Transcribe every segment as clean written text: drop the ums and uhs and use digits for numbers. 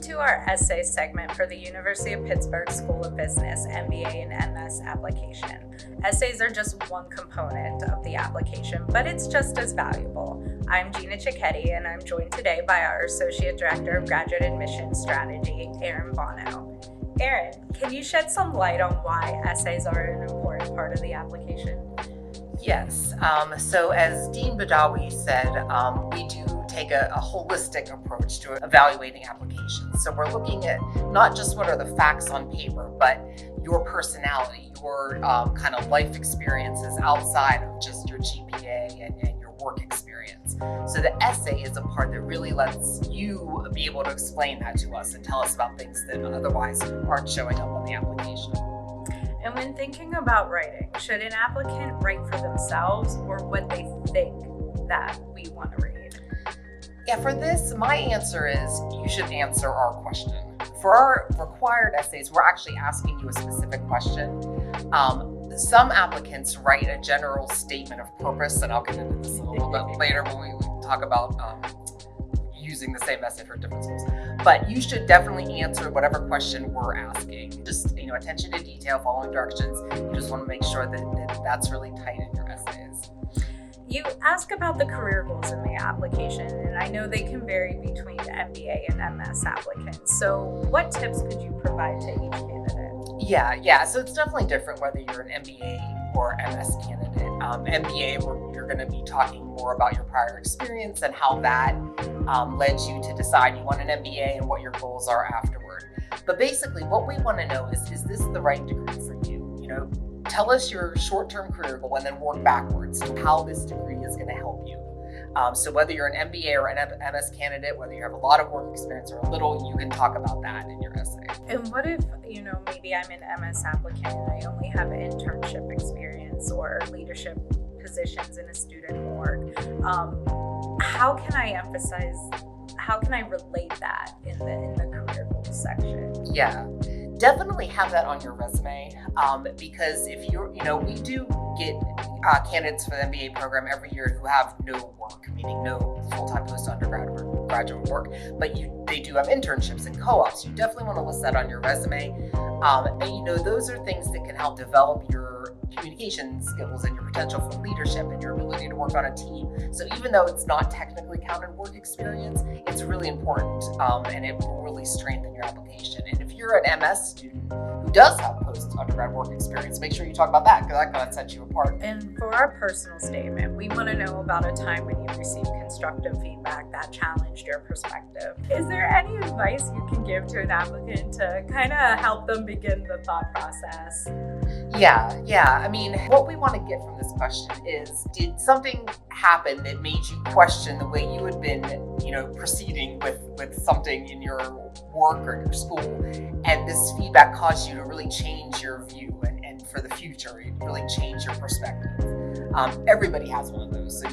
to our essay segment for the University of Pittsburgh School of Business MBA and MS application. Essays are just one component of the application, but it's just as valuable. I'm Gina Cicchetti, and I'm joined today by our Associate Director of Graduate Admissions Strategy, Erin Bono. Erin, can you shed some light on why essays are an important part of the application? Yes. So as Dean Badawi said, we do take a holistic approach to evaluating applications. So we're looking at not just what are the facts on paper, but your personality, your kind of life experiences outside of just your GPA and your work experience. So the essay is a part that really lets you be able to explain that to us and tell us about things that otherwise aren't showing up on the application. And when thinking about writing, should an applicant write for themselves or what they think that we want to read? Yeah, for this, my answer is you should answer our question. For our required essays, we're actually asking you a specific question. Some applicants write a general statement of purpose, and I'll get into this a little bit later when we talk about using the same essay for different schools. But you should definitely answer whatever question we're asking. Just, attention to detail, following directions. You just want to make sure that that's really tight in your essays. You ask about the career goals in the application, and I know they can vary between MBA and MS applicants. So what tips could you provide to each candidate? Yeah. So it's definitely different whether you're an MBA or MS candidate. MBA, you're going to be talking more about your prior experience and how that led you to decide you want an MBA and what your goals are afterward. But basically, what we want to know is this the right degree for you? Tell us your short-term career goal and then work backwards to how this degree is going to help you. So whether you're an MBA or an MS candidate, whether you have a lot of work experience or a little, you can talk about that in your essay. And what if, maybe I'm an MS applicant and I only have internship experience or leadership positions in a student org? How can I relate that in the career goals section? Yeah. Definitely have that on your resume because if we do get candidates for the MBA program every year who have no work, meaning no full-time post-undergrad or graduate work, but they do have internships and co-ops. You definitely want to list that on your resume. And those are things that can help develop your communication skills and your potential for leadership and your ability to work on a team. So even though it's not technically counted work experience, it's really important and it will really strengthen your application. And if you're an MS student who does have post-undergrad work experience, make sure you talk about that because that kind of sets you apart. And for our personal statement, we want to know about a time when you received constructive feedback that challenged your perspective. Is there any advice you can give to an applicant to kind of help them begin the thought process? Yeah. I mean, what we want to get from this question is, did something happen that made you question the way you had been, proceeding with something in your work or your school, and this feedback caused you to really change your view and for the future, it really change your perspective. Everybody has one of those, so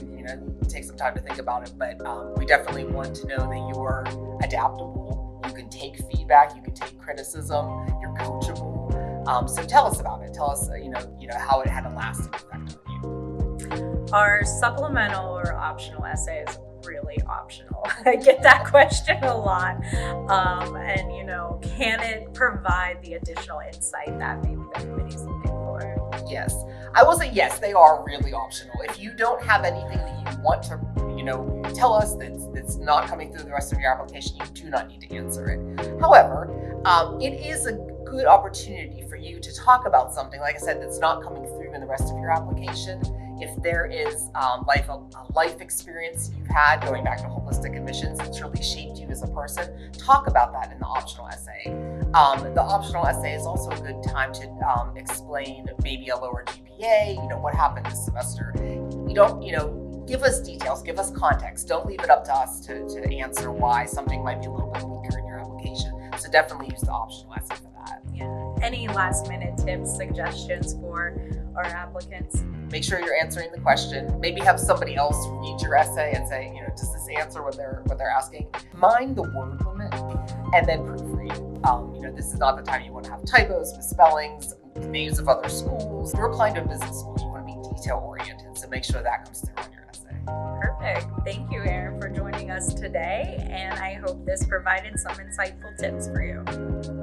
take some time to think about it, but we definitely want to know that you're adaptable, you can take feedback, you can take criticism, you're coachable. So tell us about it. Tell us, how it had a lasting effect on you. Are supplemental or optional essays really optional? I get that question a lot. Can it provide the additional insight that maybe the committee's looking for? Yes. I will say yes, they are really optional. If you don't have anything that you want to, tell us that's not coming through the rest of your application, you do not need to answer it. However, it is a good opportunity for you to talk about something, like I said, that's not coming through in the rest of your application. If there is a life experience you've had going back to holistic admissions that's really shaped you as a person, talk about that in the optional essay. The optional essay is also a good time to explain maybe a lower GPA, what happened this semester. You don't, give us details, give us context. Don't leave it up to us to answer why something might be a little bit weaker in your application. So definitely use the optional essay for that. Yeah. Any last minute tips, suggestions for our applicants? Make sure you're answering the question. Maybe have somebody else read your essay and say, does this answer what they're asking? Mind the word limit and then proofread. This is not the time you want to have typos, misspellings, names of other schools. You're applying to a business school. You want to be detail oriented, so make sure that comes through on your essay. Perfect. Thank you, Erin, for joining joining us today, and I hope this provided some insightful tips for you.